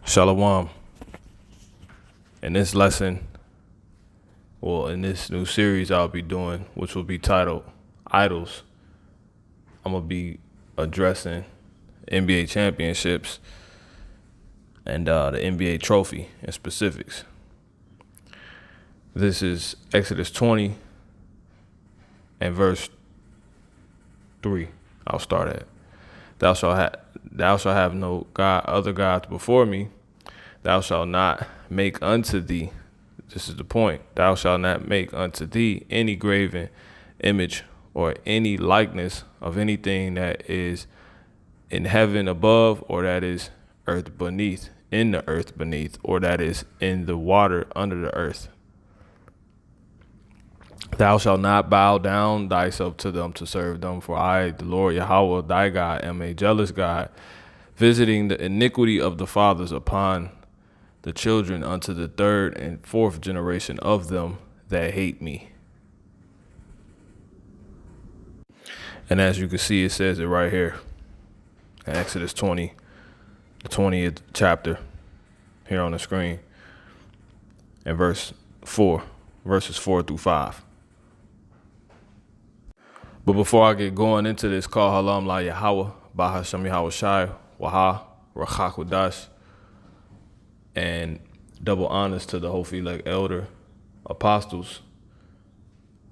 Shalom. In this lesson, in this new series I'll be doing, which will be titled IDOLS, I'm going to be addressing NBA championships and the NBA trophy in specifics. This is Exodus 20 and verse 3. I'll start at. Thou shalt have no other gods before me. Thou shalt not make unto thee, this is the point, thou shalt not make unto thee any graven image or any likeness of anything that is in heaven above, or that is earth beneath, in the earth beneath, or that is in the water under the earth. Thou shalt not bow down thyself to them to serve them, for I, the Lord Yahweh, thy God, am a jealous God, visiting the iniquity of the fathers upon the children unto the third and fourth generation of them that hate me. And as you can see, it says it right here in Exodus 20, the 20th chapter, here on the screen, and verses 4 through 5. But before I get going into this, call halam la Yahweh, Bahasham Yahweh Shai, Waha, Rachak Wadash, and double honors to the Hophilek elder apostles,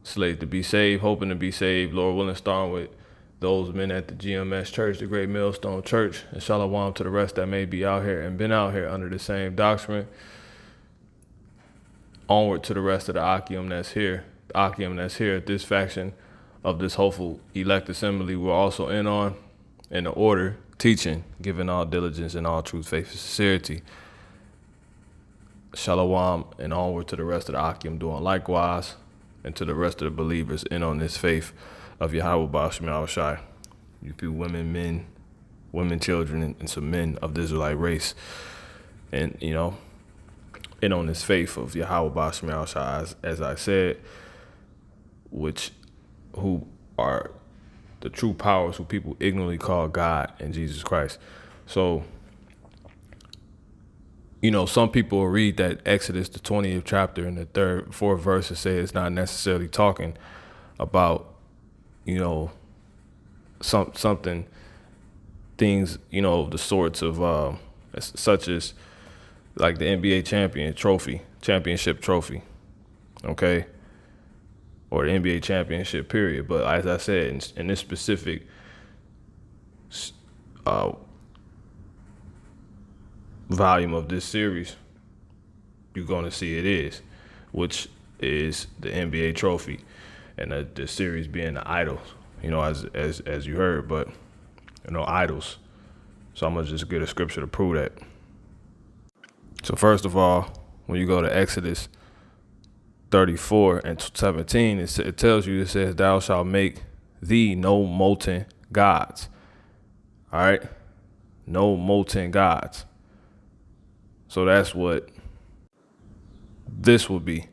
slated to be saved, hoping to be saved, Lord willing, starting with those men at the GMS Church, the Great Millstone Church, and shalom to the rest that may be out here and been out here under the same doctrine. Onward to the rest of the Akim that's here. This faction of this hopeful elect assembly we're also in the order, teaching, giving all diligence and all truth, faith, and sincerity. Shalom, and onward to the rest of the Akim doing likewise, and to the rest of the believers in on this faith of Yahweh Ba'ashim Yahweh Shai. You few women, men, children, and some men of the Israelite race. And, in on this faith of Yahweh Ba'ashim Yahweh Shai, as I said, who are the true powers who people ignorantly call God and Jesus Christ. So, some people will read that Exodus, the 20th chapter, and the fourth verse, and say it's not necessarily talking about, something, things, the sorts of, such as like the NBA championship trophy, okay? Or the NBA championship period. But as I said, in this specific volume of this series, you're going to see it is, which is the NBA trophy, and the series being the IDOLS, as you heard, but IDOLS. So I'm gonna just get a scripture to prove that. So first of all, when you go to Exodus 34 and 17, it tells you, it says, thou shalt make thee no molten gods. All right, no molten gods. So that's what this will be.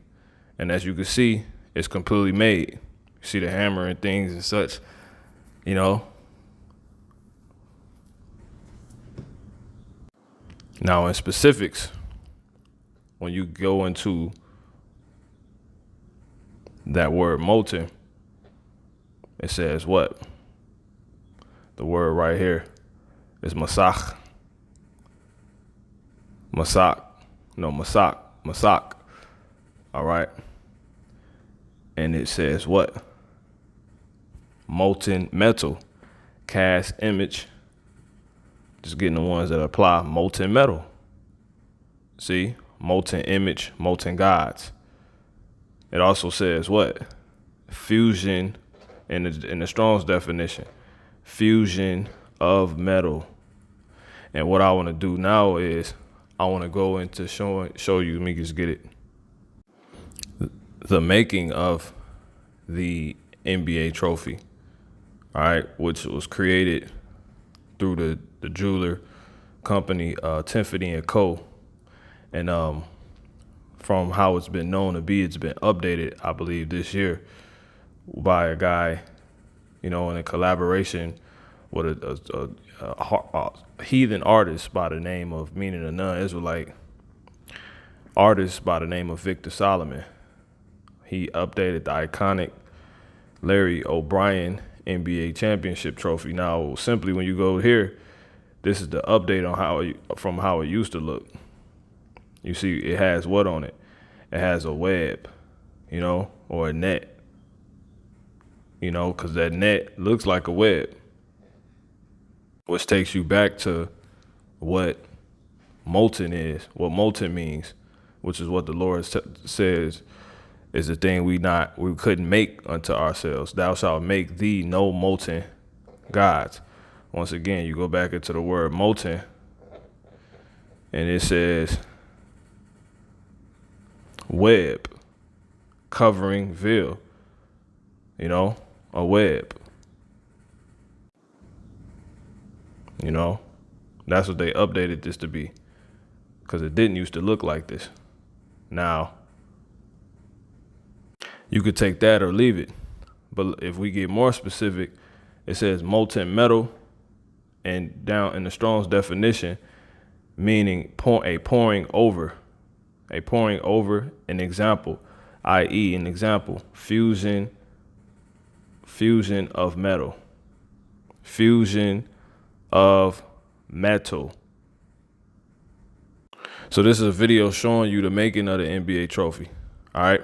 And as you can see, it's completely made. You see the hammer and things and such, Now in specifics, when you go into that word molten, it says what? The word right here is masak. Masak. All right. And it says what? Molten metal, cast image. Just getting the ones that apply molten metal. See? Molten image, molten gods. It also says what? Fusion, in the Strong's definition, fusion of metal. And what I want to do now is I want to go into show you, let me just get it, the making of the NBA trophy, all right, which was created through the jeweler company, Tiffany & Co. And from how it's been known to be, it's been updated, I believe, this year by a guy, in a collaboration with heathen artist by the name of, meaning a non-Israelite artist by the name of Victor Solomon. He updated the iconic Larry O'Brien NBA championship trophy. Now, simply when you go here, this is the update on from how it used to look. You see, it has what on it? It has a web, or a net, because that net looks like a web, which takes you back to what molten is, what molten means, which is what the Lord says is the thing we couldn't make unto ourselves. Thou shalt make thee no molten gods. Once again, you go back into the word molten, and it says web, covering, veil, a web. That's what they updated this to be, because it didn't used to look like this. Now, you could take that or leave it. But if we get more specific, it says molten metal, and down in the Strong's definition, meaning a pouring over an example, i.e. an example, fusion of metal, fusion of metal. So this is a video showing you the making of the NBA trophy, all right,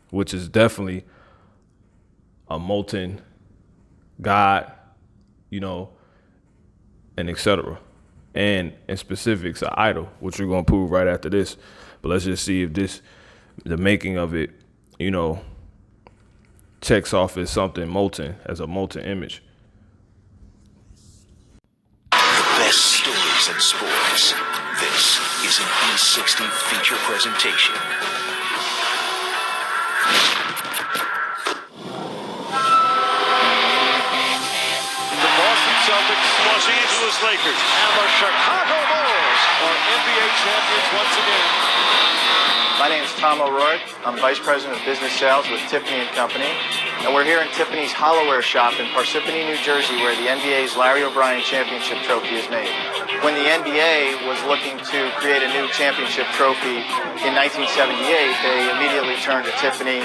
which is definitely a molten god, and etc. And in specifics, an idol, which we're gonna prove right after this. But let's just see if the making of it, checks off as something molten, as a molten image. The best stories in sports. This is an E60 feature presentation. The Boston Celtics, Los Angeles Lakers, and the Chicago Bulls are NBA champions once again. My name is Tom O'Rourke. I'm Vice President of Business Sales with Tiffany & Company. And we're here in Tiffany's Hollowware shop in Parsippany, New Jersey, where the NBA's Larry O'Brien Championship Trophy is made. When the NBA was looking to create a new championship trophy in 1978, they immediately turned to Tiffany.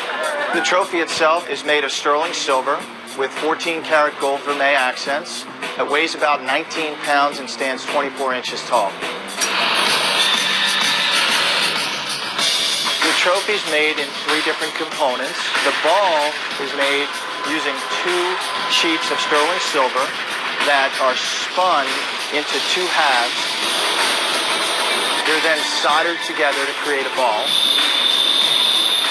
The trophy itself is made of sterling silver with 14-karat gold vermeil accents. It weighs about 19 pounds and stands 24 inches tall. The trophy's made in 3 different components. The ball is made using 2 sheets of sterling silver that are spun into 2 halves. They're then soldered together to create a ball.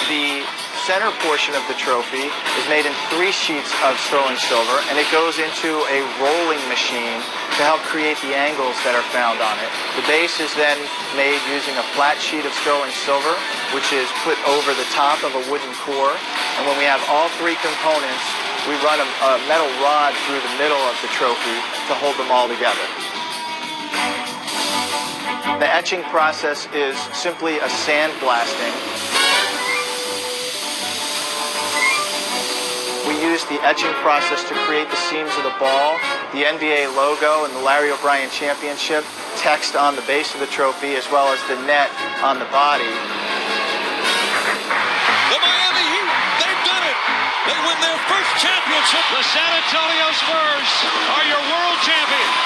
The center portion of the trophy is made in 3 sheets of sterling silver, and it goes into a rolling machine to help create the angles that are found on it. The base is then made using a flat sheet of sterling silver, which is put over the top of a wooden core. And when we have all 3 components, we run a metal rod through the middle of the trophy to hold them all together. The etching process is simply a sandblasting. We use the etching process to create the seams of the ball, the NBA logo, and the Larry O'Brien Championship text on the base of the trophy, as well as the net on the body. The Miami Heat, they've done it. They win their first championship. The San Antonio Spurs are your world champions.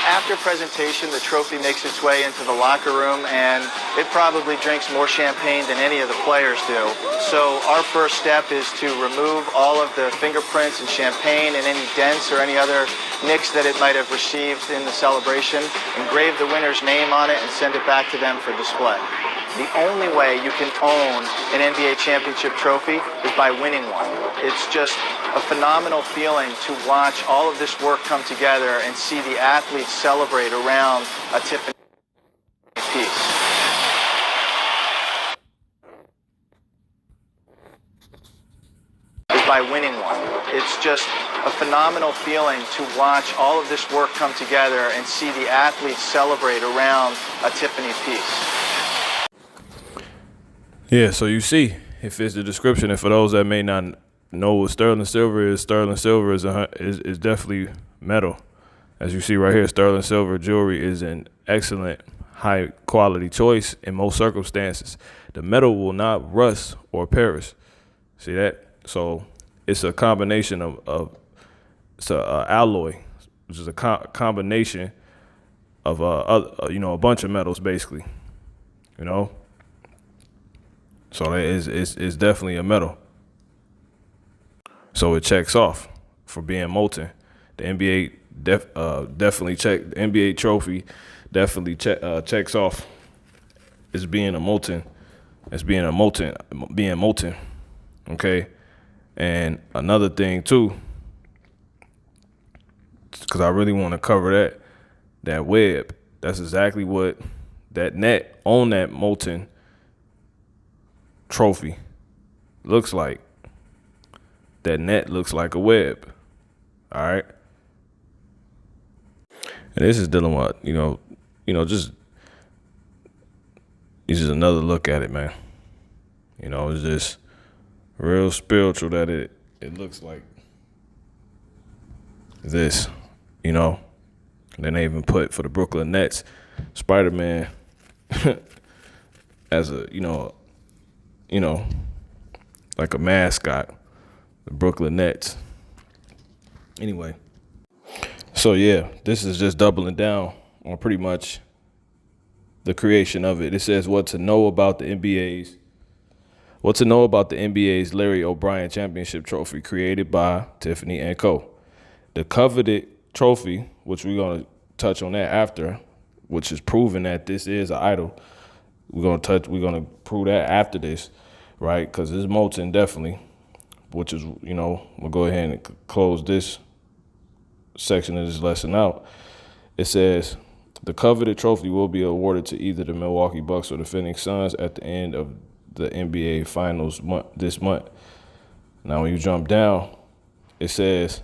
After presentation, the trophy makes its way into the locker room, and it probably drinks more champagne than any of the players do. So our first step is to remove all of the fingerprints and champagne and any dents or any other nicks that it might have received in the celebration, engrave the winner's name on it, and send it back to them for display. The only way you can own an NBA championship trophy is by winning one. It's just a phenomenal feeling to watch all of this work come together and see the athletes celebrate around a Tiffany piece. Is by winning one. It's just a phenomenal feeling to watch all of this work come together and see the athletes celebrate around a Tiffany piece. Yeah, so you see, if it's the description, and for those that may not know what sterling silver is definitely metal. As you see right here, sterling silver jewelry is an excellent high quality choice in most circumstances. The metal will not rust or perish. See that? So it's a combination of it's a alloy, which is a combination of a bunch of metals basically. You know, so that is definitely a metal. So it checks off for being molten. The NBA definitely the NBA trophy definitely checks off as being molten. Okay, and another thing too, because I really want to cover that web. That's exactly what that net on that molten trophy looks like. That net looks like a web. All right. And this is dealing with, just this is another look at it, man. It's just real spiritual that it looks like this, And then they even put for the Brooklyn Nets, Spider-Man as a, like a mascot, the Brooklyn Nets. Anyway, so yeah, this is just doubling down on pretty much the creation of it. It says what to know about the NBA's Larry O'Brien Championship Trophy created by Tiffany & Co. The coveted trophy, which we're going to touch on that after, which is proving that this is an idol. We're going to prove that after this, right? Because it's molten definitely, which is, we'll go ahead and close this section of this lesson out. It says the coveted trophy will be awarded to either the Milwaukee Bucks or the Phoenix Suns at the end of the NBA Finals this month. Now, when you jump down, it says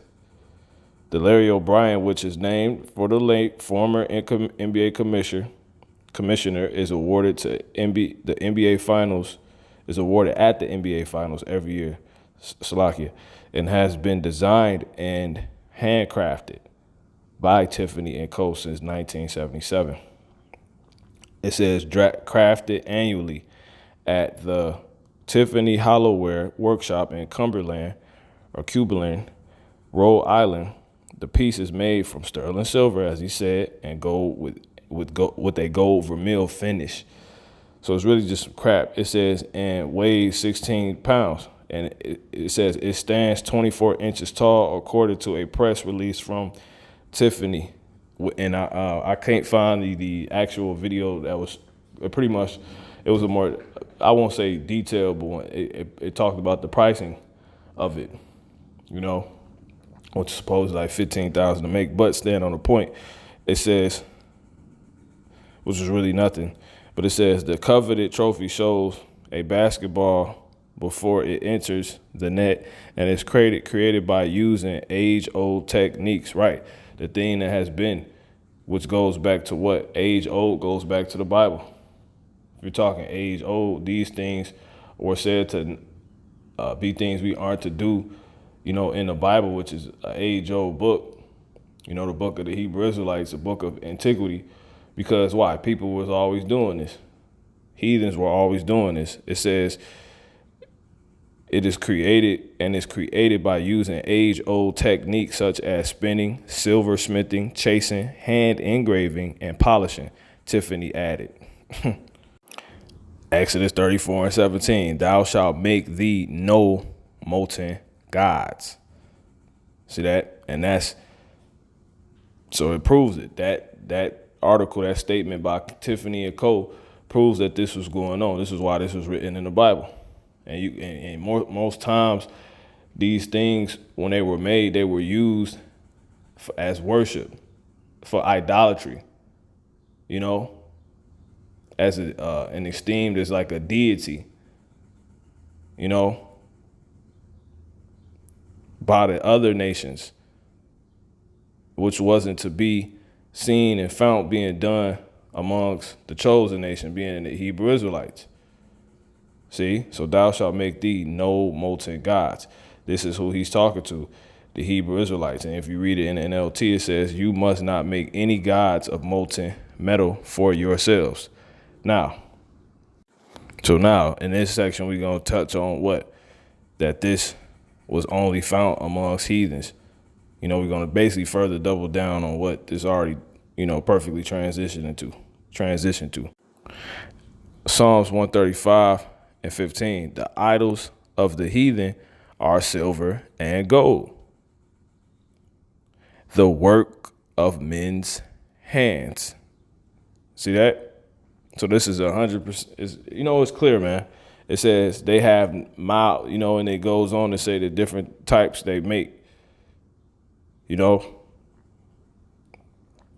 the Larry O'Brien, which is named for the late former NBA commissioner, is awarded to the NBA Finals. Is awarded at the NBA Finals every year, Slovakia, and has been designed and handcrafted by Tiffany & Co. since 1977. It says crafted annually at the Tiffany Hollowware Workshop in Cumberland, Rhode Island. The piece is made from sterling silver, as he said, and gold with a gold vermeil finish. So it's really just some crap. It says, and weighs 16 pounds. And it says it stands 24 inches tall, according to a press release from Tiffany. And I can't find the actual video that was pretty much, it was a more, I won't say detailed, but it talked about the pricing of it, which is supposed like $15,000 to make, but stand on the point. It says, which is really nothing, but it says the coveted trophy shows a basketball before it enters the net, and it's created by using age-old techniques, right? The thing that has been, which goes back to what? Age-old goes back to the Bible. If you're talking age-old, these things were said to be things we aren't to do, in the Bible, which is an age-old book, the book of the Hebrew Israelites, a book of antiquity, because why? People was always doing this. Heathens were always doing this. It says it is created by using age-old techniques such as spinning, silversmithing, chasing, hand engraving, and polishing, Tiffany added. Exodus 34:17, thou shalt make thee no molten gods. See that? And so it proves it. That article, that statement by Tiffany & Co. proves that this was going on. This is why this was written in the Bible. And most times, these things, when they were made, they were used as worship, for idolatry, as and esteemed as like a deity, by the other nations, which wasn't to be seen and found being done amongst the chosen nation, being the Hebrew Israelites. See, so thou shalt make thee no molten gods. This is who he's talking to. the Hebrew Israelites. And if you read it in the NLT, it says, you must not make any gods of molten metal for yourselves. Now, in this section, we're going to touch on what? That this was only found amongst heathens. We're going to basically further double down on what this already, perfectly transitioned to. Psalms 135:15. The idols of the heathen are silver and gold, the work of men's hands. See that? So this is 100%. It's clear, man. It says they have mild, and it goes on to say the different types they make.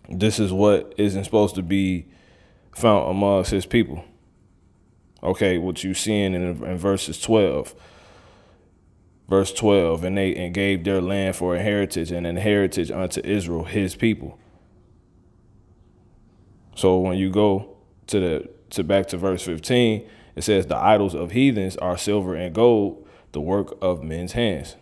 This is what isn't supposed to be found amongst his people. Okay, what you seeing in verses 12. Verse 12, and gave their land for a heritage and an heritage unto Israel, his people. So when you go back to verse 15, it says the idols of heathens are silver and gold, the work of men's hands.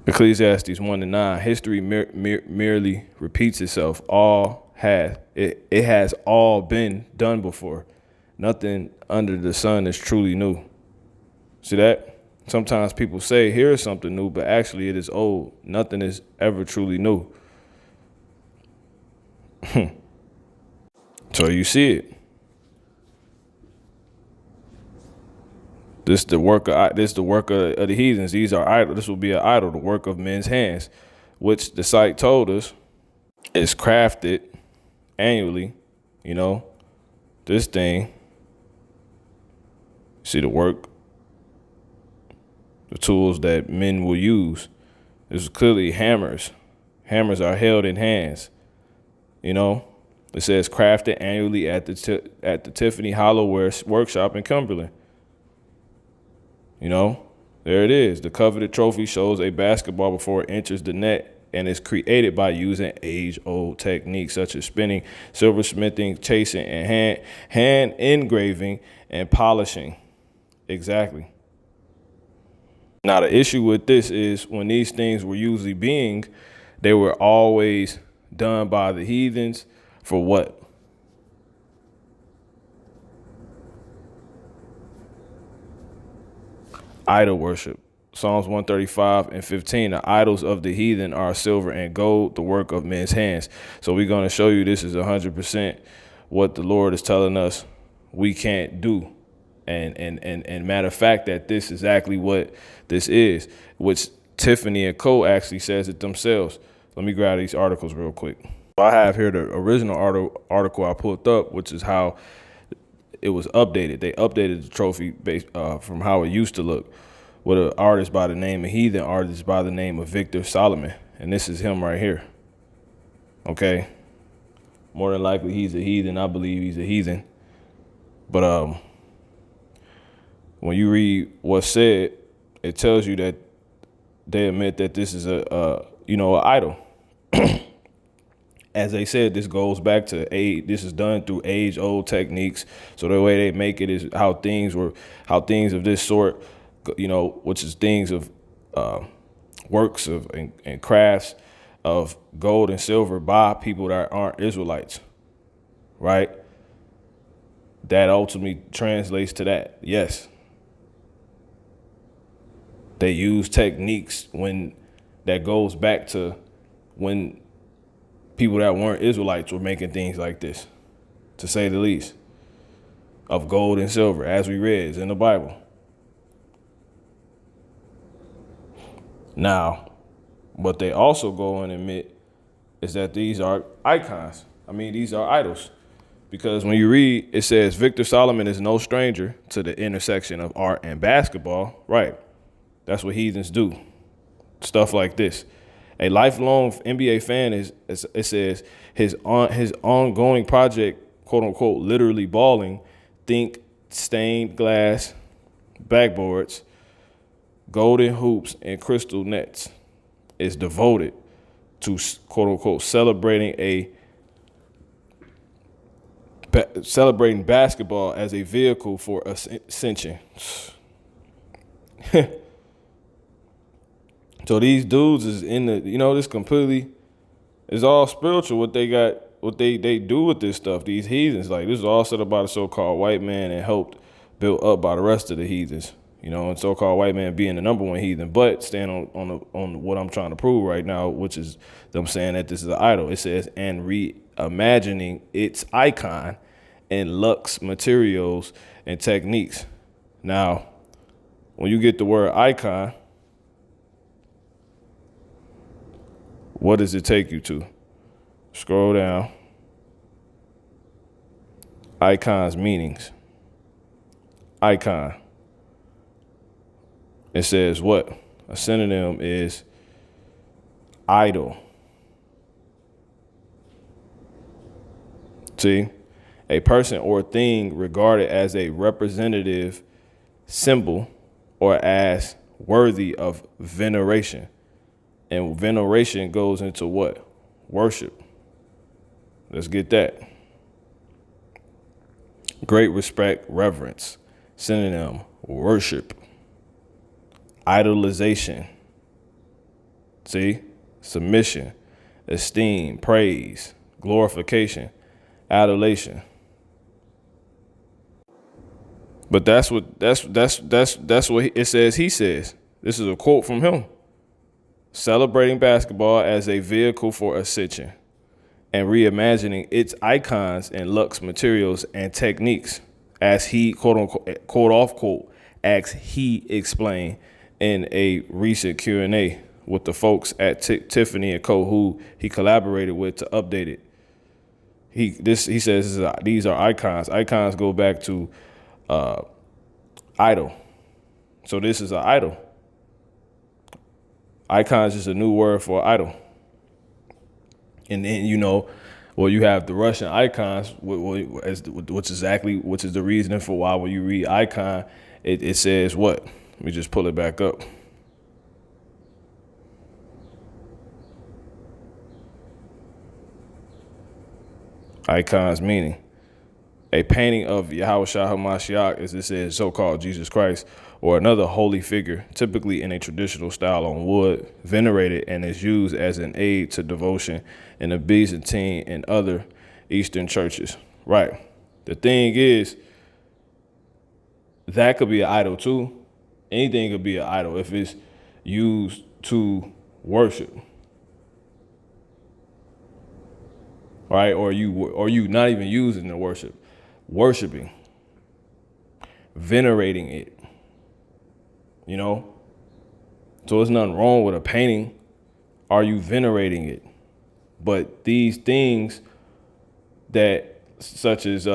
Ecclesiastes 1:9. History merely repeats itself. It has all been done before. Nothing under the sun is truly new. See that? Sometimes people say, here's something new, but actually it is old. Nothing is ever truly new. So you see it. This the work of the heathens. These are idols. This will be an idol, the work of men's hands, which the site told us is crafted annually. This thing. See the work, the tools that men will use. This is clearly hammers. Hammers are held in hands. It says crafted annually at the Tiffany Hollowware workshop in Cumberland. There it is. The coveted trophy shows a basketball before it enters the net and is created by using age-old techniques such as spinning, silversmithing, chasing, and hand engraving and polishing. Exactly. Now, the issue with this is when these things were usually they were always done by the heathens for what? Idol worship. Psalms 135:15. The idols of the heathen are silver and gold, the work of men's hands. So we're going to show you this is 100% what the Lord is telling us we can't do. And matter of fact, that this is exactly what this is, which Tiffany and Co. actually says it themselves. Let me grab these articles real quick. I have here the original article I pulled up, which is how it was updated. They updated the trophy based from how it used to look with an artist by the name of Heathen, artist by the name of Victor Solomon. And this is him right here. Okay. More than likely he's a heathen. I believe he's a heathen. But when you read what's said, it tells you that they admit that this is an idol. As they said, this goes back to this is done through age-old techniques. So the way they make it is how things of this sort, which is things of works of and crafts of gold and silver by people that aren't Israelites, right? That ultimately translates to that. Yes. They use techniques that goes back to when people that weren't Israelites were making things like this, to say the least, of gold and silver, as we read is in the Bible. Now, what they also go and admit is that these are icons. These are idols. Because when you read, it says Victor Solomon is no stranger to the intersection of art and basketball. Right. That's what heathens do. Stuff like this. A lifelong NBA fan it says his ongoing project, quote unquote, literally balling, think stained glass backboards, golden hoops, and crystal nets, is devoted to, quote unquote, celebrating basketball as a vehicle for ascension. So these dudes is in the, this completely is all spiritual. What they got, what they do with this stuff. These heathens, like this is all said about a so-called white man and helped built up by the rest of the heathens. And so-called white man being the number one heathen, but stand on what I'm trying to prove right now, which is them saying that this is an idol. It says, and reimagining its icon in luxe materials and techniques. Now, when you get the word icon, what does it take you to? Scroll down. Icon's meanings. Icon. It says what? A synonym is idol. See? A person or thing regarded as a representative symbol or as worthy of veneration. And veneration goes into what? Worship. Let's get that. Great respect, reverence. Synonym, worship. Idolization. See? Submission, esteem, praise, glorification, adulation. But that's what it says. He says. This is a quote from him. Celebrating basketball as a vehicle for ascension and reimagining its icons and luxe materials and techniques, as he quote unquote quote off quote as he explained in a recent Q&A with the folks at Tiffany & Co. who he collaborated with to update it. He says these are icons. Icons go back to idol. So this is an idol. Icons is a new word for idol. And then you have the Russian icons, which is the reasoning for why when you read icon, it says what? Let me just pull it back up. Icon's meaning. A painting of Yahushua HaMashiach, as it says, so-called Jesus Christ, or another holy figure, typically in a traditional style on wood, venerated and is used as an aid to devotion in the Byzantine and other Eastern churches. Right. The thing is, that could be an idol too. Anything could be an idol if it's used to worship. Right? Or you not even using the worship. Worshiping. Venerating it. So there's nothing wrong with a painting. Are you venerating it? But these things that, such as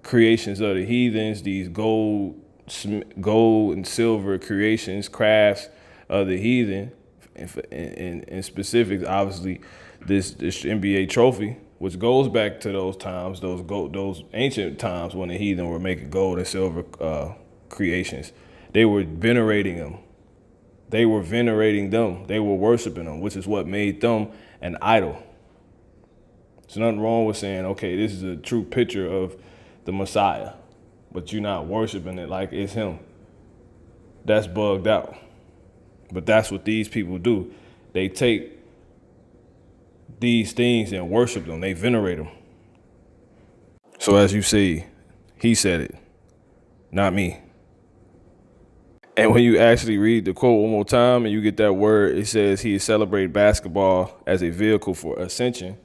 creations of the heathens, these gold and silver creations, crafts of the heathen, in specifics, obviously, this NBA trophy, which goes back to those times, those ancient times when the heathen were making gold and silver creations. They were venerating them. They were venerating them. They were worshiping them, which is what made them an idol. There's nothing wrong with saying, okay, this is a true picture of the Messiah, but you're not worshiping it like it's him. That's bugged out. But that's what these people do. They take these things and worship them. They venerate them. So as you see, he said it, not me. And when you actually read the quote one more time and you get that word, it says he celebrated basketball as a vehicle for ascension.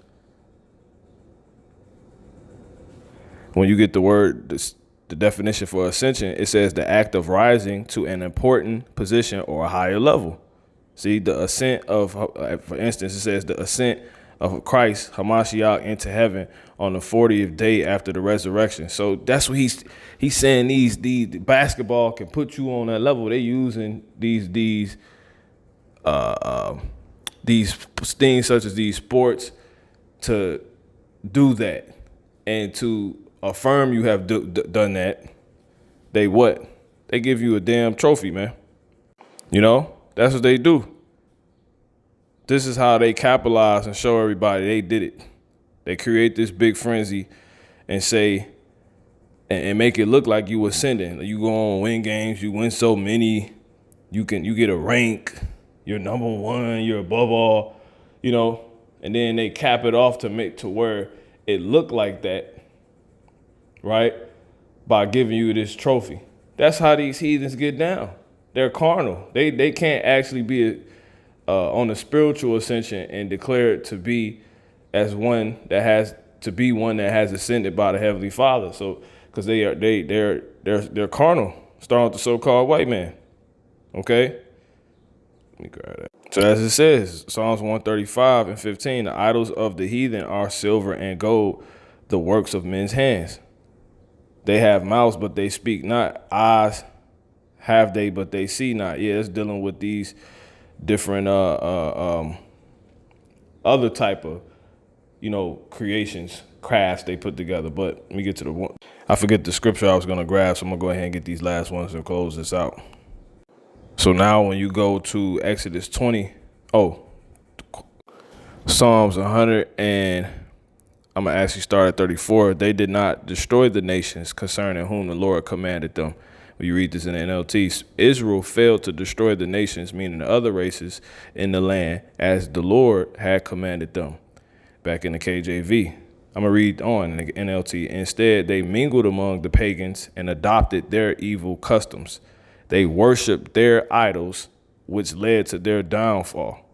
When you get the word, the definition for ascension, it says the act of rising to an important position or a higher level. See, the ascent of, for instance, it says the ascent of Christ, Hamashiach, into heaven on the 40th day after the resurrection. So that's what he's saying. These basketball can put you on that level. They using these things such as these sports to do that and to affirm you have done that. They what? They give you a damn trophy, man. That's what they do. This is how they capitalize and show everybody they did it. They create this big frenzy and say, and make it look like you ascending. You go on win games, you win so many you get a rank, you're number one, you're above all, you know, and then they cap it off to make to where it look like that, right? By giving you this trophy. That's how these heathens get down. They're carnal. They can't actually be on a spiritual ascension and declare it to be as one that has to be one that has ascended by the Heavenly Father. So because they're carnal, starting with the so-called white man. Okay? Let me grab that. So as it says, Psalms 135:15, the idols of the heathen are silver and gold, the works of men's hands. They have mouths, but they speak not. Eyes have they, but they see not. Yeah, it's dealing with these different other type of, creations, crafts they put together. But let me get to the one. I forget the scripture I was going to grab, so I'm going to go ahead and get these last ones and close this out. So now when you go to Exodus 20, Psalms 100 and I'm going to actually start at 34. They did not destroy the nations concerning whom the Lord commanded them. When you read this in the NLT, Israel failed to destroy the nations, meaning the other races in the land, as the Lord had commanded them. Back in the KJV. I'm going to read on in the NLT. Instead, they mingled among the pagans and adopted their evil customs. They worshiped their idols, which led to their downfall.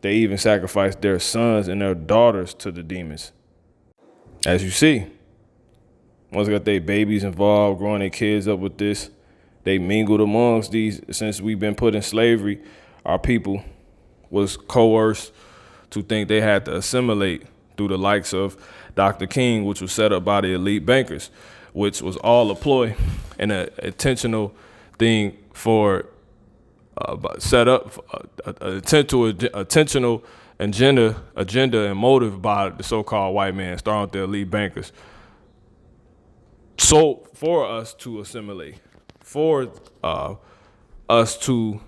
They even sacrificed their sons and their daughters to the demons. As you see, once they got their babies involved, growing their kids up with this, they mingled amongst these. Since we've been put in slavery, our people was coerced to think they had to assimilate through the likes of Dr. King, which was set up by the elite bankers, which was all a ploy and an intentional thing for set up intentional agenda and motive by the so-called white man, starting with the elite bankers. So for us to assimilate, for us to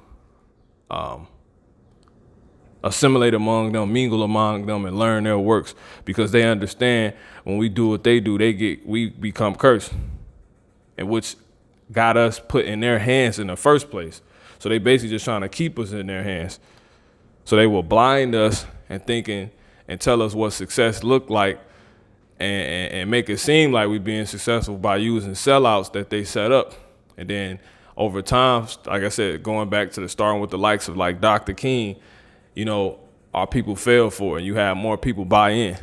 assimilate among them, mingle among them, and learn their works, because they understand when we do what they do, we become cursed, and which got us put in their hands in the first place. So they basically just trying to keep us in their hands. So they will blind us and thinking and tell us what success looked like and make it seem like we're being successful by using sellouts that they set up. And then over time, like I said, going back to starting with the likes of like Dr. King, our people fell for it, and you have more people buy in.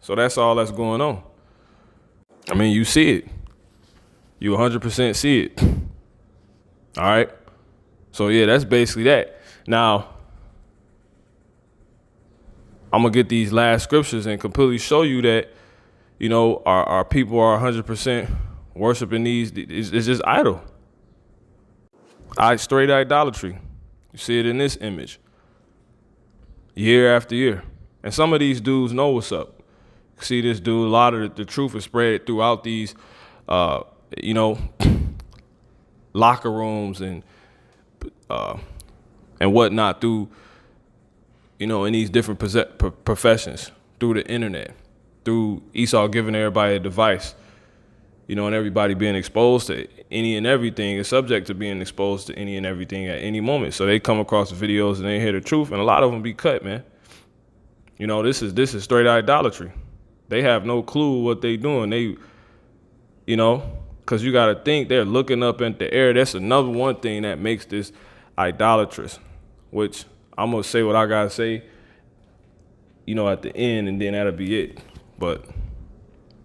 So that's all that's going on. I mean, you see it. You 100% see it. All right. So yeah, that's basically that. Now, I'm gonna get these last scriptures and completely show you that, our people are 100% worshiping these. It's just idol. Straight idolatry. You see it in this image, year after year. And some of these dudes know what's up. See this dude. A lot of the truth is spread throughout these, locker rooms and whatnot through, in these different professions, through the internet, through Esau giving everybody a device, and everybody being exposed to any and everything is subject to being exposed to any and everything at any moment. So they come across videos and they hear the truth, and a lot of them be cut, man. This is straight idolatry. They have no clue what they doing. They, because you got to think they're looking up in the air. That's another one thing that makes this idolatrous, which I'm going to say what I got to say, at the end, and then that'll be it. But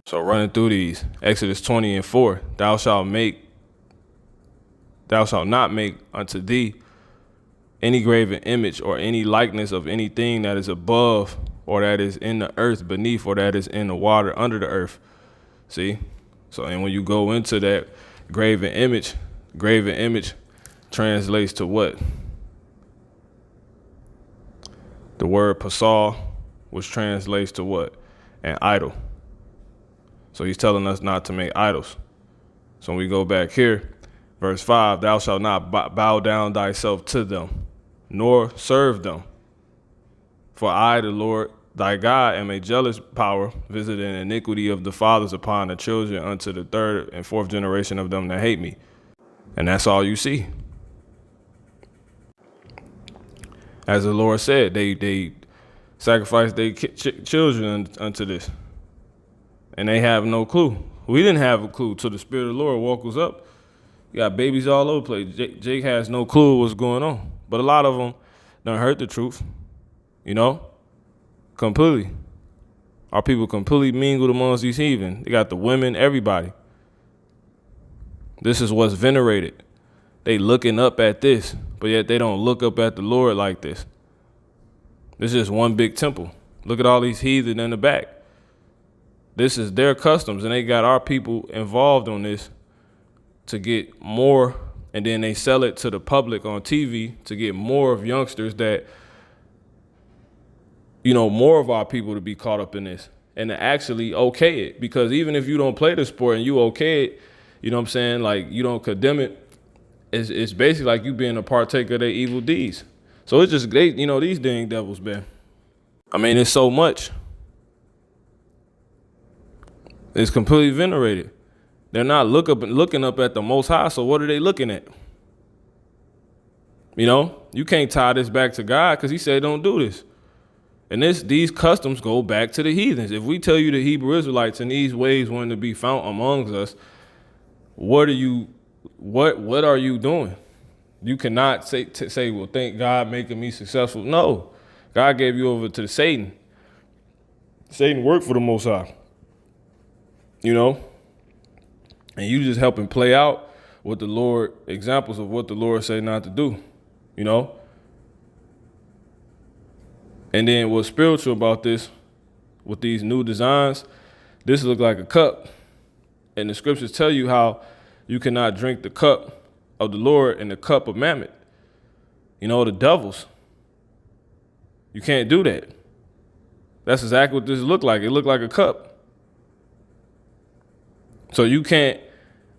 so running through these, Exodus 20:4, thou shalt not make unto thee any graven image or any likeness of anything that is above or that is in the earth beneath or that is in the water under the earth. See? So, and when you go into that graven image translates to what? The word pasal, which translates to what? An idol. So he's telling us not to make idols. So when we go back here, verse 5, thou shalt not bow down thyself to them, nor serve them. For I, the Lord thy God, am a jealous power, visiting iniquity of the fathers upon the children unto the third and fourth generation of them that hate me. And that's all you see. As the Lord said, they sacrifice their children unto this. And they have no clue. We didn't have a clue till the Spirit of the Lord woke us up. You got babies all over the place. Jake has no clue what's going on. But a lot of them done heard the truth, completely. Our people completely mingled amongst these heathen. They got the women, everybody. This is what's venerated. They looking up at this, but yet they don't look up at the Lord like this. This is just one big temple. Look at all these heathen in the back. This is their customs, and they got our people involved on this to get more, and then they sell it to the public on TV to get more of youngsters that, more of our people to be caught up in this and to actually okay it. Because even if you don't play the sport and you okay it, you know what I'm saying, like you don't condemn it, it's basically like you being a partaker of their evil deeds. So it's just, these dang devils, man. I mean, it's so much. It's completely venerated. They're not looking up at the Most High, so what are they looking at? You can't tie this back to God because he said don't do this. And these customs go back to the heathens. If we tell you the Hebrew Israelites in these ways wanting to be found amongst us, what are you doing? You cannot say, well, thank God making me successful. No, God gave you over to Satan. Satan worked for the Most High. And you just helping play out what the Lord, examples of what the Lord say not to do, And then what's spiritual about this, with these new designs, this look like a cup. And the scriptures tell you how you cannot drink the cup of the Lord and the cup of mammon. The devils. You can't do that. That's exactly what this looked like. It looked like a cup. So you can't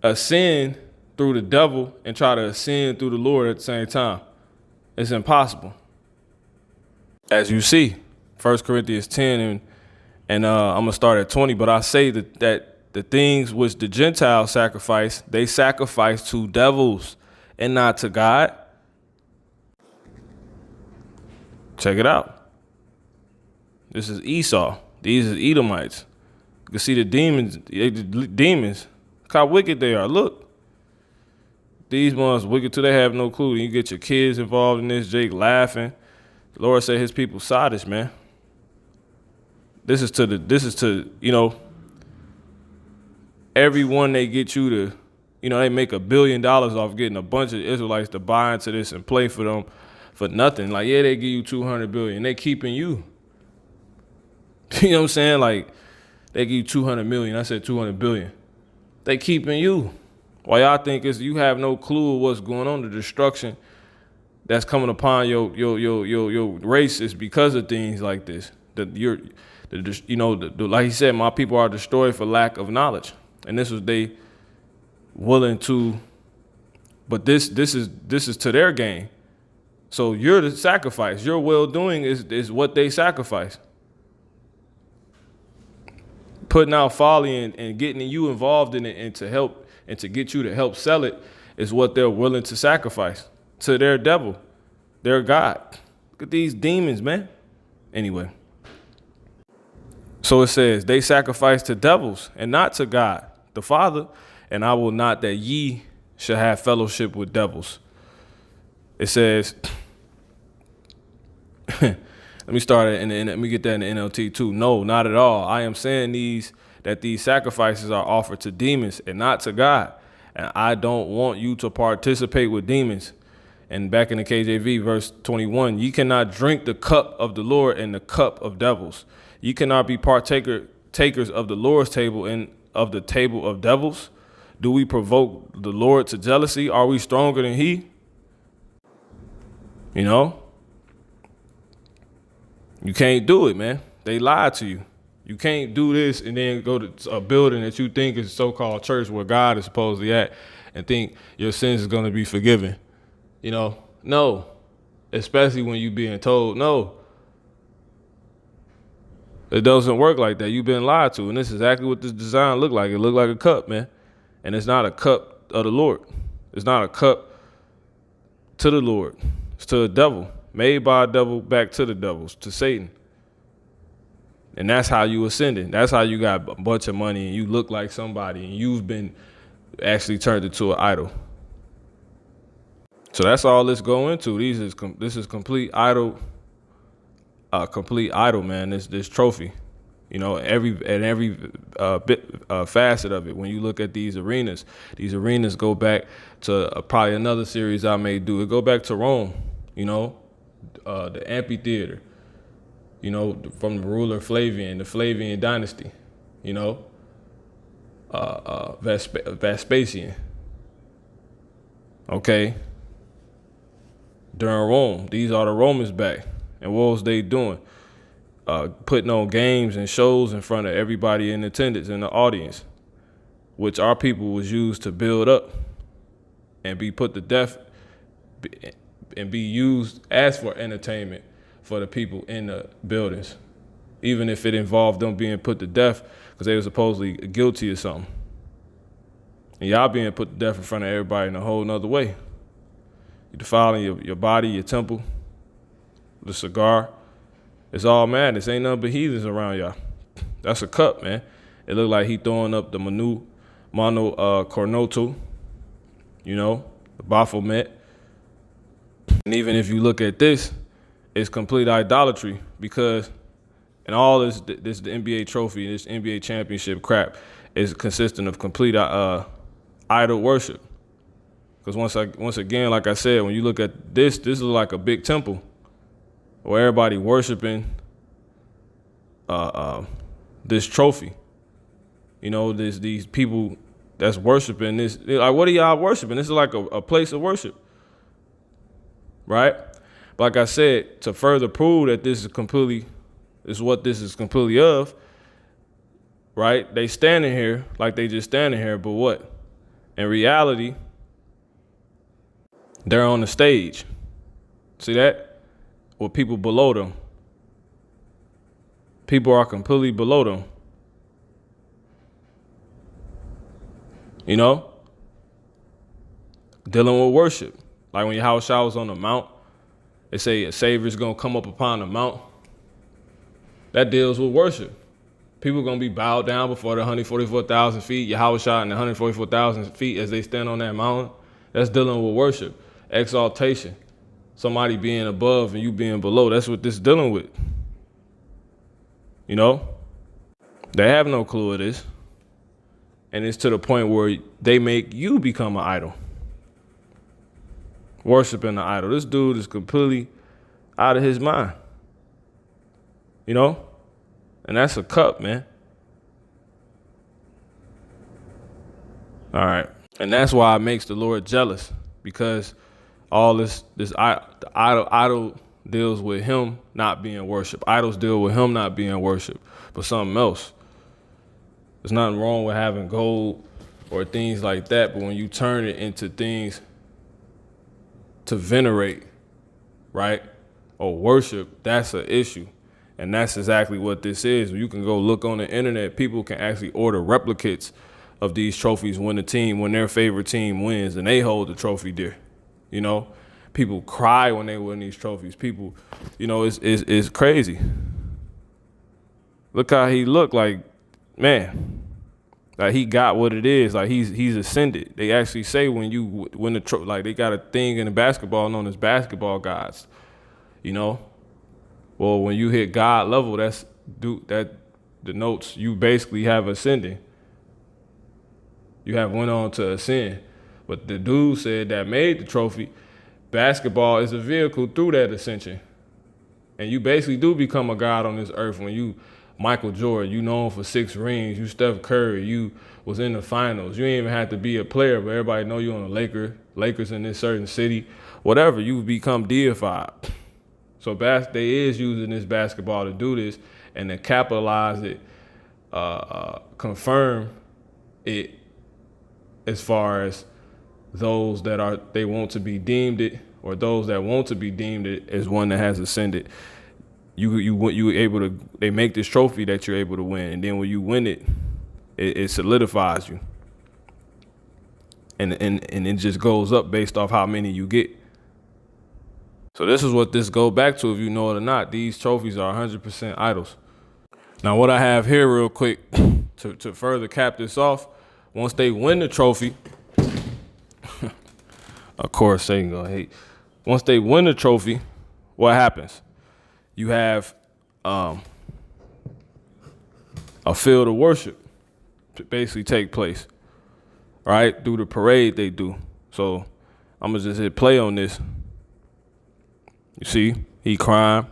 ascend through the devil and try to ascend through the Lord at the same time. It's impossible. As you see, 1 Corinthians 10, and I'm going to start at 20, but I say that the things which the Gentiles sacrifice, they sacrifice to devils and not to God. Check it out. This is Esau. These are Edomites. You can see the demons. Look how wicked they are. Look. These ones wicked too. They have no clue. You get your kids involved in this. Jake laughing. The Lord said his people sadists, man. This is to everyone they get you to, they make $1 billion off getting a bunch of Israelites to buy into this and play for them for nothing. Like, yeah, they give you $200 billion. They keeping you. You know what I'm saying? Like, they give you 200 million. I said 200 billion. They keeping you. Why y'all think you have no clue of what's going on? The destruction that's coming upon your race is because of things like this. Like he said, my people are destroyed for lack of knowledge. And this was they willing to, but this is to their gain. So you're the sacrifice. Your well-doing is what they sacrifice. Putting out folly and getting you involved in it and to help and to get you to help sell it is what they're willing to sacrifice to their devil, their God. Look at these demons, man. Anyway. So it says, they sacrifice to devils and not to God, the Father, and I will not that ye shall have fellowship with devils. It says, let me start it and let me get that in the NLT too. No, not at all. I am saying that these sacrifices are offered to demons and not to God. And I don't want you to participate with demons. And back in the KJV, verse 21, ye cannot drink the cup of the Lord and the cup of devils. Ye cannot be takers of the Lord's table and of the table of devils. Do we provoke the Lord to jealousy? Are we stronger than he? You can't do it, man. They lied to you. You can't do this and then go to a building that you think is a so-called church where God is supposedly at and think your sins is going to be forgiven. No. Especially when you being told no. It doesn't work like that. You've been lied to. And this is exactly what this design looked like. It looked like a cup, man. And it's not a cup of the Lord. It's not a cup to the Lord. It's to the devil. made by a devil, back to the devils, to Satan. And that's how you ascended. That's how you got a bunch of money and you look like somebody and you've been actually turned into an idol. So that's all this go into. This is complete idol, man. This trophy, every facet of it. When you look at these arenas go back to probably another series I may do. It go back to Rome, the amphitheater, from the ruler Flavian, the Flavian dynasty, Vespasian. Okay. During Rome, these are the Romans back. And what was they doing? Putting on games and shows in front of everybody in attendance in the audience, which our people was used to build up and be put to death and be used as for entertainment for the people in the buildings, even if it involved them being put to death because they were supposedly guilty of something. And y'all being put to death in front of everybody in a whole nother way. You defiling your body, your temple, the cigar. It's all madness. Ain't nothing but heathens around y'all. That's a cup, man. It looked like he throwing up the mono cornoto, the Baphomet. And even if you look at this, it's complete idolatry because and all this the NBA trophy, this NBA championship crap is consistent of complete idol worship. Because once again, like I said, when you look at this is like a big temple where everybody worshiping this trophy. These people that's worshiping this. Like, what are y'all worshiping? This is like a place of worship, right? But like I said, to further prove that this is what this is completely of, right? They standing here like they just standing here, but what? In reality, they're on the stage. See that? With people below them. People are completely below them. Dealing with worship. Like when Yahushua was on the mount, they say a savior's gonna come up upon the mount. That deals with worship. People gonna be bowed down before the 144,000 feet, Yahushua and the 144,000 feet as they stand on that mountain. That's dealing with worship. Exaltation, somebody being above and you being below. That's what this is dealing with. They have no clue of this. And it's to the point where they make you become an idol. Worshiping the idol. This dude is completely out of his mind. And that's a cup, man. All right. And that's why it makes the Lord jealous, because all this idol deals with him not being worshiped. Idols deal with him not being worshiped, but something else. There's nothing wrong with having gold or things like that, but when you turn it into things to venerate, right, or worship, that's an issue. And that's exactly what this is. You can go look on the internet. People can actually order replicates of these trophies when their favorite team wins and they hold the trophy dear. People cry when they win these trophies. People, it's crazy. Look how he looked, like, man, like he got what it is. Like he's ascended. They actually say when you win the trophy, like they got a thing in the basketball known as basketball gods. Well, when you hit God level, that denotes you basically have ascended. You have went on to ascend. But the dude said that made the trophy, basketball is a vehicle through that ascension. And you basically do become a god on this earth when you, Michael Jordan, you known for 6 rings, you Steph Curry, you was in the finals. You ain't even have to be a player, but everybody know you on the Lakers in this certain city. Whatever, you become deified. So they is using this basketball to do this and to capitalize it, confirm it as far as those that they want to be deemed it, or those that want to be deemed it as one that has ascended. You able to, they make this trophy that you're able to win, and then when you win it, it solidifies you, and it just goes up based off how many you get. So this is what this go back to, if you know it or not. These trophies are 100% idols. Now, what I have here real quick to further cap this off, once they win the trophy, of course, Satan gonna hate. Once they win the trophy, what happens? You have a field of worship to basically take place, right? Through the parade they do. So I'm gonna just hit play on this. You see, he crying.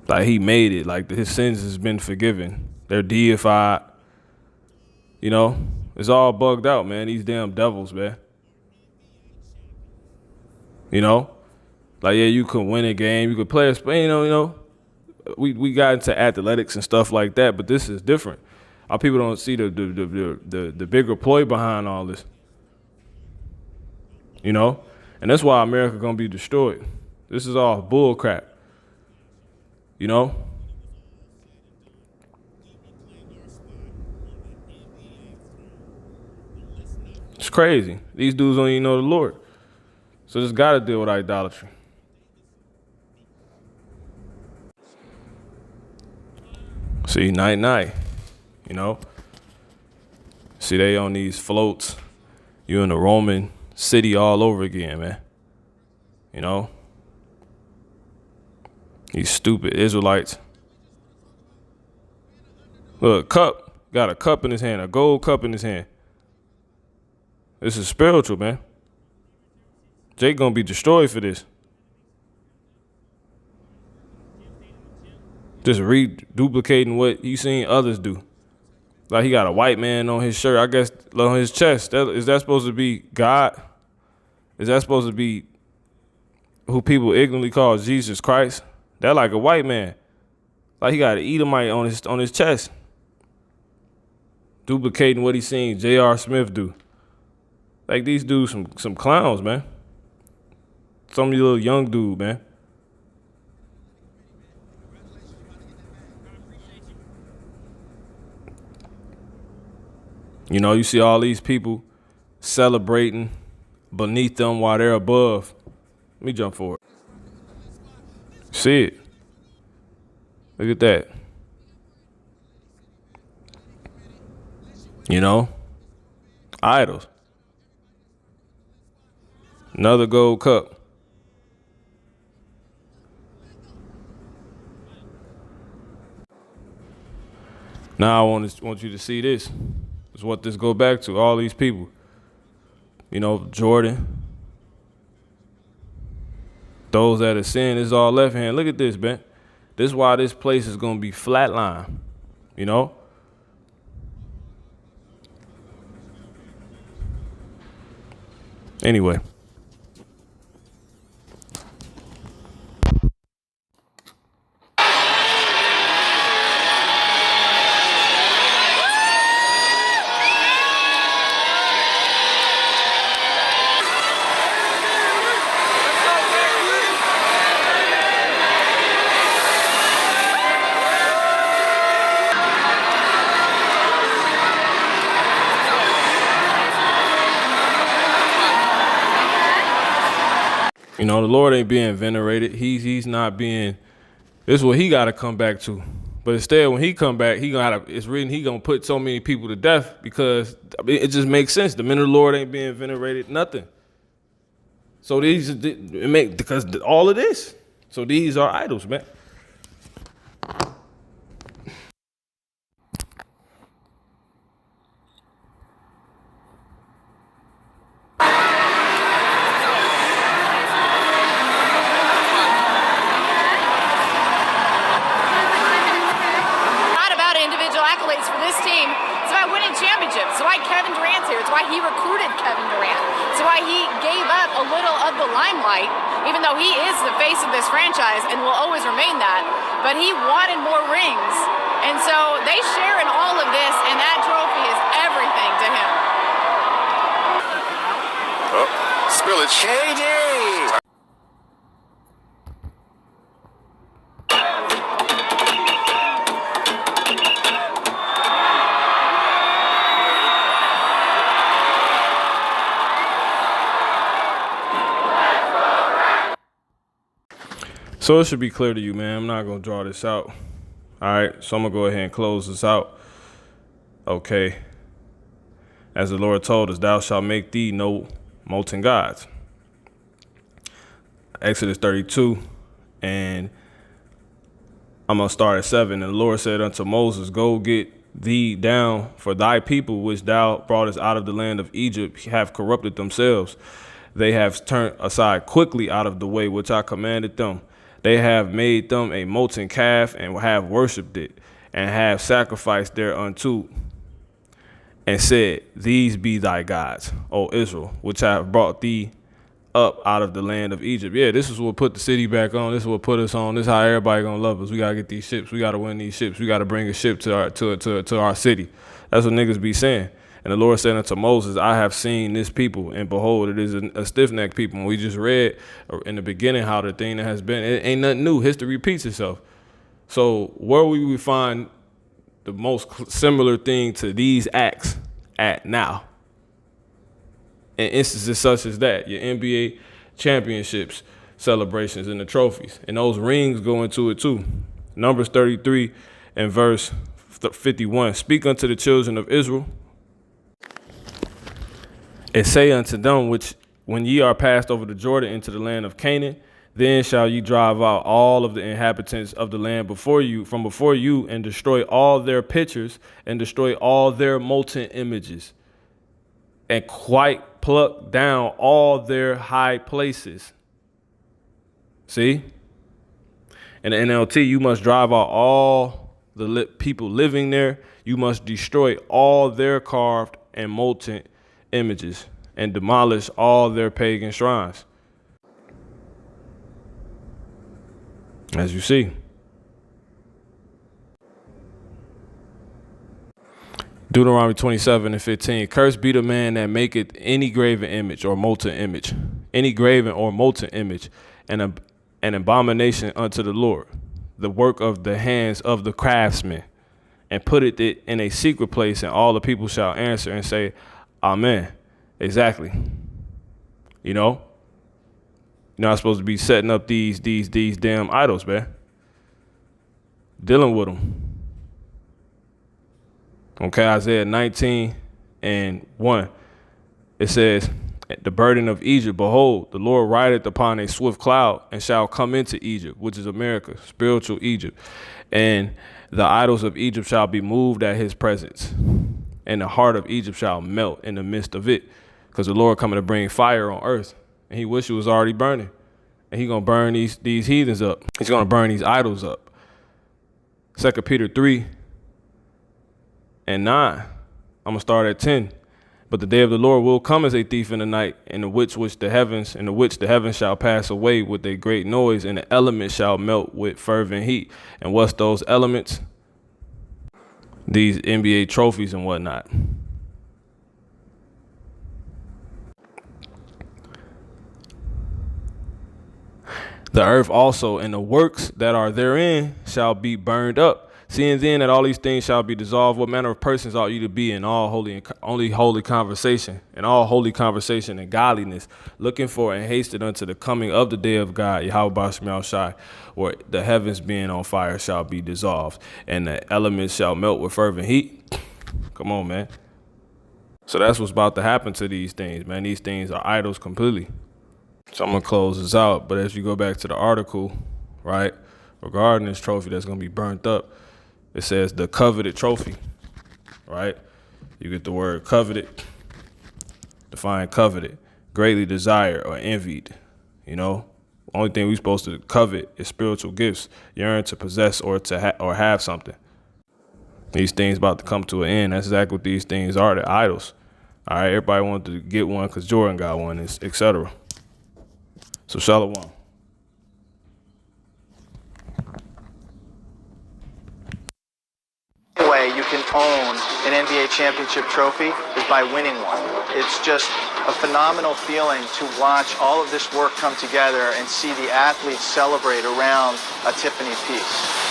Like he made it, like his sins has been forgiven. They're deified. You know, it's all bugged out, man. These damn devils, man. You know, like yeah, you could win a game, you could play a Spain. You know, we got into athletics and stuff like that, but this is different. Our people don't see the bigger ploy behind all this. You know, and that's why America gonna be destroyed. This is all bull crap. You know? It's crazy. These dudes don't even know the Lord. So just gotta deal with idolatry. See, night. You know? See, they on these floats. You in the Roman city all over again, man. You know? These stupid Israelites. Look, cup. Got a cup in his hand, a gold cup in his hand. This is spiritual, man. Jake gonna be destroyed for this. Just reduplicating what he seen others do. Like he got a white man on his shirt, I guess on his chest. Is that supposed to be God? Is that supposed to be who people ignorantly call Jesus Christ? That like a white man. Like he got an Edomite on his chest. Duplicating what he seen J.R. Smith do. Like these dudes some clowns, man. Some little young dude, man. You know, you see all these people celebrating beneath them while they're above. Let me jump forward. See it. Look at that. You know? Idols. Another gold cup. Now I want you to see this. This is what this go back to. All these people. You know, Jordan. Those that are sin, this is all left hand. Look at this, man. This is why this place is going to be flatline. You know? Anyway. You know, the Lord ain't being venerated. He's not being. This is what he got to come back to. But instead, when he come back, it's written he gonna put so many people to death because it just makes sense. The men of the Lord ain't being venerated, nothing. So because all of this. So these are idols, man. It's why Kevin Durant's here. It's why he recruited Kevin Durant. It's why he gave up a little of the limelight, even though he is the face of this franchise and will always remain that. But he wanted more rings. And so they share in all of this, and that trophy is everything to him. Oh, spill it. KD! So it should be clear to you, man. I'm not going to draw this out. All right, so I'm going to go ahead and close this out. Okay. As the Lord told us, thou shalt make thee no molten gods. Exodus 32, and I'm going to start at 7. And the Lord said unto Moses, go get thee down, for thy people which thou broughtest out of the land of Egypt have corrupted themselves. They have turned aside quickly out of the way which I commanded them. They have made them a molten calf and have worshipped it, and have sacrificed thereunto, and said, these be thy gods, O Israel, which I have brought thee up out of the land of Egypt. Yeah, this is what put the city back on. This is what put us on. This is how everybody gonna love us. We gotta get these ships. We gotta win these ships. We gotta bring a ship to our city. That's what niggas be saying. And the Lord said unto Moses, I have seen this people, and behold, it is a stiff-necked people. And we just read in the beginning how the thing that has been, it ain't nothing new. History repeats itself. So where we would find the most similar thing to these acts at now? In instances such as that, your NBA championships, celebrations, and the trophies. And those rings go into it too. Numbers 33 and verse 51. Speak unto the children of Israel, and say unto them, which when ye are passed over the Jordan into the land of Canaan, then shall ye drive out all of the inhabitants of the land from before you, and destroy all their pictures, and destroy all their molten images, and quite pluck down all their high places. See? In the NLT, you must drive out all the people living there. You must destroy all their carved and molten images and demolish all their pagan shrines. As you see. Deuteronomy 27 and 15. Cursed be the man that maketh any graven image or molten image, any graven or molten image, and an abomination unto the Lord, the work of the hands of the craftsman, and putteth it in a secret place, and all the people shall answer and say, Amen. Exactly. You're not supposed to be setting up these damn idols, man. Dealing with them. Okay, Isaiah 19 and 1. It says, the burden of Egypt, behold, the Lord rideth upon a swift cloud, and shall come into Egypt, which is America, spiritual Egypt. And the idols of Egypt shall be moved at his presence, and the heart of Egypt shall melt in the midst of it. Because the Lord coming to bring fire on earth, and he wish it was already burning. And he gonna burn these heathens up. He's gonna burn these idols up. 2 Peter 3 and 9. I'm gonna start at 10. But the day of the Lord will come as a thief in the night, in which the heavens shall pass away with a great noise, and the elements shall melt with fervent heat. And what's those elements? These NBA trophies and whatnot. The earth also and the works that are therein shall be burned up. Seeing then that all these things shall be dissolved, what manner of persons ought you to be in all holy conversation, and godliness, looking for and hasted unto the coming of the day of God, Yahweh Bashmiel Shai, where the heavens being on fire shall be dissolved, and the elements shall melt with fervent heat. Come on, man. So that's what's about to happen to these things, man. These things are idols completely. So I'm going to close this out. But as you go back to the article, right, regarding this trophy that's going to be burnt up, it says the coveted trophy, right? You get the word coveted, define coveted, greatly desired or envied, Only thing we're supposed to covet is spiritual gifts, yearn to possess or or have something. These things about to come to an end. That's exactly what these things are, the idols. All right, everybody wanted to get one because Jordan got one, etc. So Shalom. The way you can own an NBA championship trophy is by winning one. It's just a phenomenal feeling to watch all of this work come together and see the athletes celebrate around a Tiffany piece.